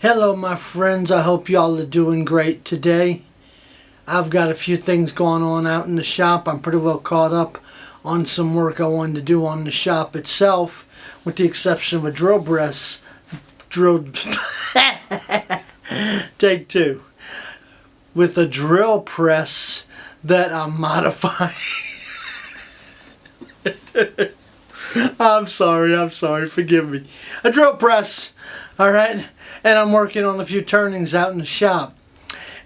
Hello my friends, I hope y'all are doing great today. I've got a few things going on out in the shop. I'm pretty well caught up on some work I wanted to do on the shop itself, with the exception of a drill press. Take two. With a drill press that I'm modifying. I'm sorry, forgive me. A drill press, alright? And I'm working on a few turnings out in the shop.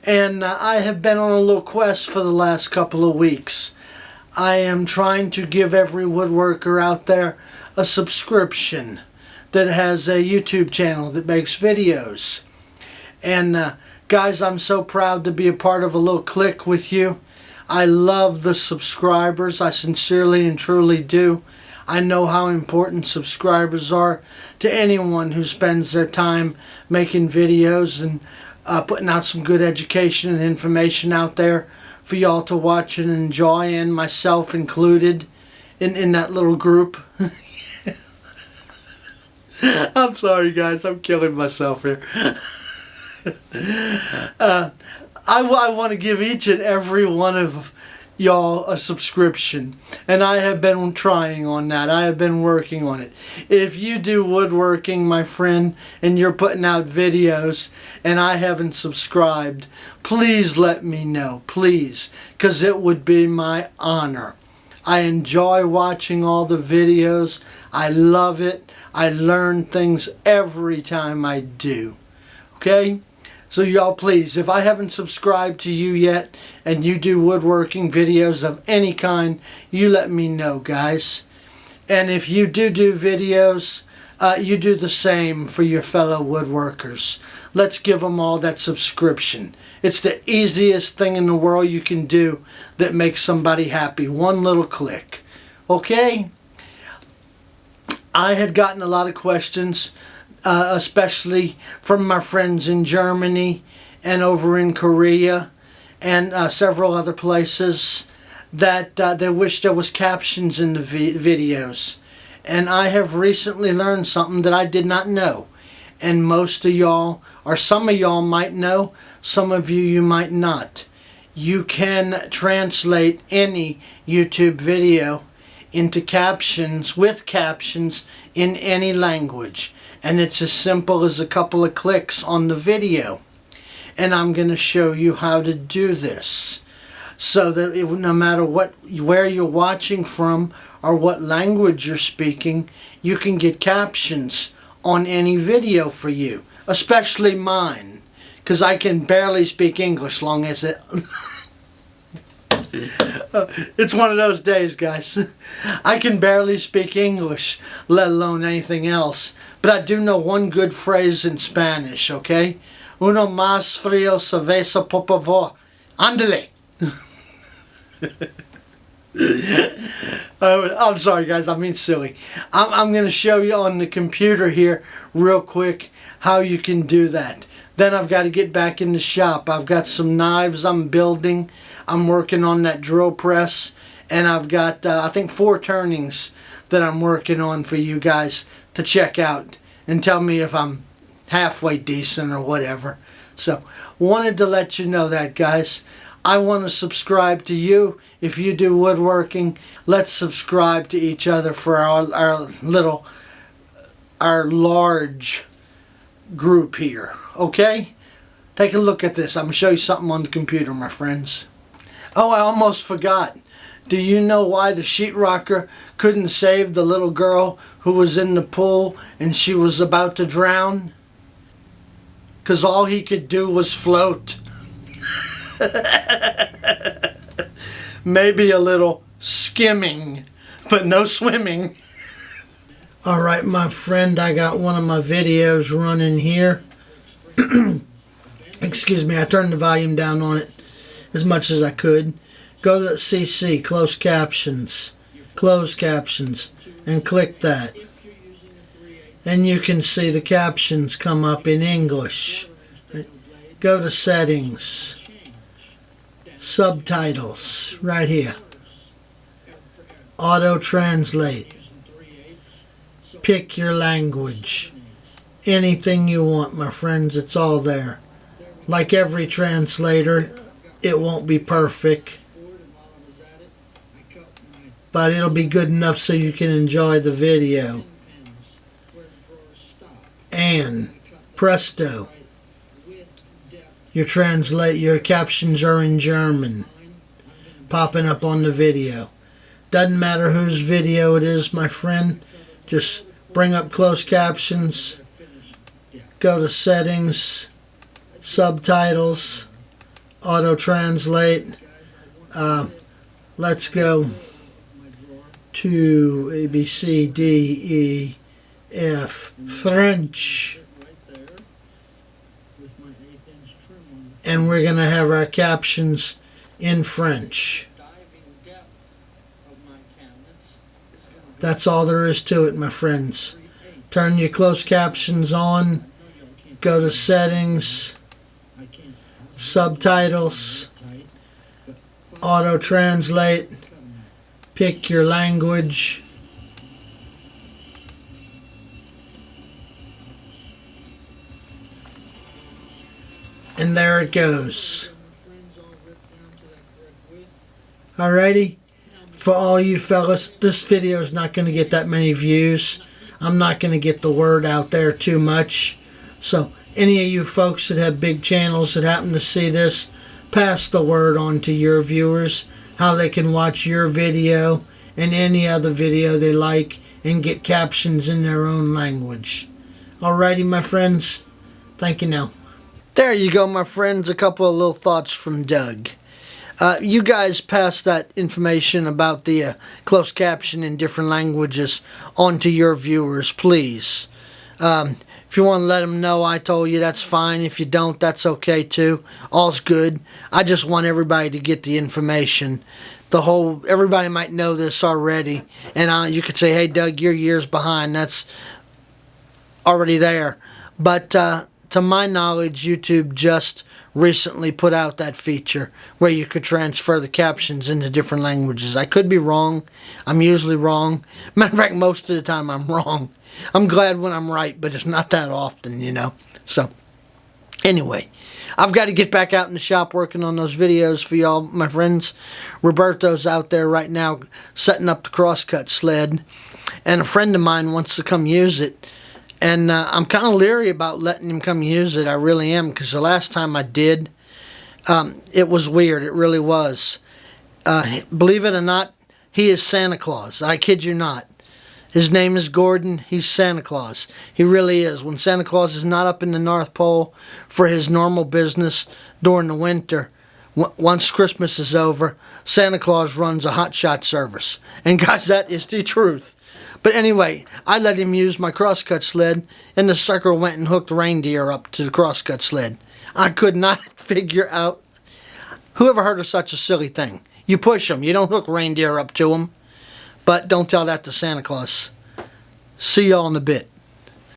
And I have been on a little quest for the last couple of weeks. I am trying to give every woodworker out there a subscription that has a YouTube channel that makes videos. And guys, I'm so proud to be a part of a little clique with you. I love the subscribers. I sincerely and truly do. I know how important subscribers are to anyone who spends their time making videos and putting out some good education and information out there for y'all to watch and enjoy, and myself included in that little group. I'm sorry guys, I'm killing myself here. I want to give each and every one of y'all a subscription, and I have been trying on that. I have been working on it. If you do woodworking, my friend, and you're putting out videos and I haven't subscribed, please let me know, please, because it would be my honor. I enjoy watching all the videos. I love it. I learn things every time I do. Okay? So y'all, please, if I haven't subscribed to you yet and you do woodworking videos of any kind, you let me know, guys. And if you do videos, you do the same for your fellow woodworkers. Let's give them all that subscription. It's the easiest thing in the world you can do that makes somebody happy. One little click. Okay? I had gotten a lot of questions, especially from my friends in Germany and over in Korea and several other places, that they wish there was captions in the videos. And I have recently learned something that I did not know. And most of y'all, or some of y'all might know, some of you might not. You can translate any YouTube video into captions, with captions, in any language. And it's as simple as a couple of clicks on the video. And I'm going to show you how to do this, so that no matter where you're watching from or what language you're speaking, you can get captions on any video for you, especially mine, because I can barely speak English long as it... It's one of those days, guys. I can barely speak English, let alone anything else. But I do know one good phrase in Spanish, okay? Uno más frío cerveza, por favor. Ándale. I'm sorry, guys. I mean silly. I'm going to show you on the computer here real quick how you can do that. Then I've got to get back in the shop. I've got some knives I'm building. I'm working on that drill press. And I've got, I think, 4 turnings that I'm working on for you guys to check out and tell me if I'm halfway decent or whatever. So, wanted to let you know that, guys. I want to subscribe to you. If you do woodworking, let's subscribe to each other for our large group here. Okay? Take a look at this. I'm going to show you something on the computer, my friends. Oh, I almost forgot. Do you know why the sheetrocker couldn't save the little girl who was in the pool and she was about to drown? Because all he could do was float. Maybe a little skimming, but no swimming. Alright, my friend, I got one of my videos running here. Excuse me, I turned the volume down on it as much as I could. Go to CC, closed captions, and click that. And you can see the captions come up in English. Go to settings, subtitles, right here. Auto translate. Pick your language. anything you want, my friends. It's all there. Like every translator, it won't be perfect, but it'll be good enough so you can enjoy the video. And presto, your captions are in German, popping up on the video. Doesn't matter whose video it is, my friend. Just bring up closed captions, go to settings, subtitles, auto translate. Let's go to A, B, C, D, E, F, French. And we're going to have our captions in French. That's all there is to it, my friends. Turn your closed captions on, go to settings, subtitles, auto translate, pick your language, and there it goes. Alrighty, for all you fellas, this video is not going to get that many views. I'm not going to get the word out there too much. So any of you folks that have big channels that happen to see this, pass the word on to your viewers, how they can watch your video and any other video they like and get captions in their own language. Alrighty, my friends. Thank you now. There you go, my friends. A couple of little thoughts from Doug. You guys pass that information about the closed caption in different languages on to your viewers, please. If you want to let them know I told you, that's fine. If you don't, that's okay too. All's good. I just want everybody to get the information. Everybody might know this already. And you could say, hey, Doug, you're years behind. That's already there. But to my knowledge, YouTube just recently put out that feature where you could transfer the captions into different languages. I could be wrong. I'm usually wrong. Matter of fact, most of the time I'm wrong. I'm glad when I'm right, but it's not that often, you know. So, anyway, I've got to get back out in the shop working on those videos for y'all, my friends. Roberto's out there right now setting up the crosscut sled, and a friend of mine wants to come use it. And I'm kind of leery about letting him come use it. I really am, because the last time I did, it was weird. It really was. Believe it or not, he is Santa Claus. I kid you not. His name is Gordon. He's Santa Claus. He really is. When Santa Claus is not up in the North Pole for his normal business during the winter, once Christmas is over, Santa Claus runs a hotshot service. And guys, that is the truth. But anyway, I let him use my crosscut sled, and the sucker went and hooked reindeer up to the crosscut sled. I could not figure out. Who ever heard of such a silly thing? You push them. You don't hook reindeer up to them. But don't tell that to Santa Claus. See y'all in a bit.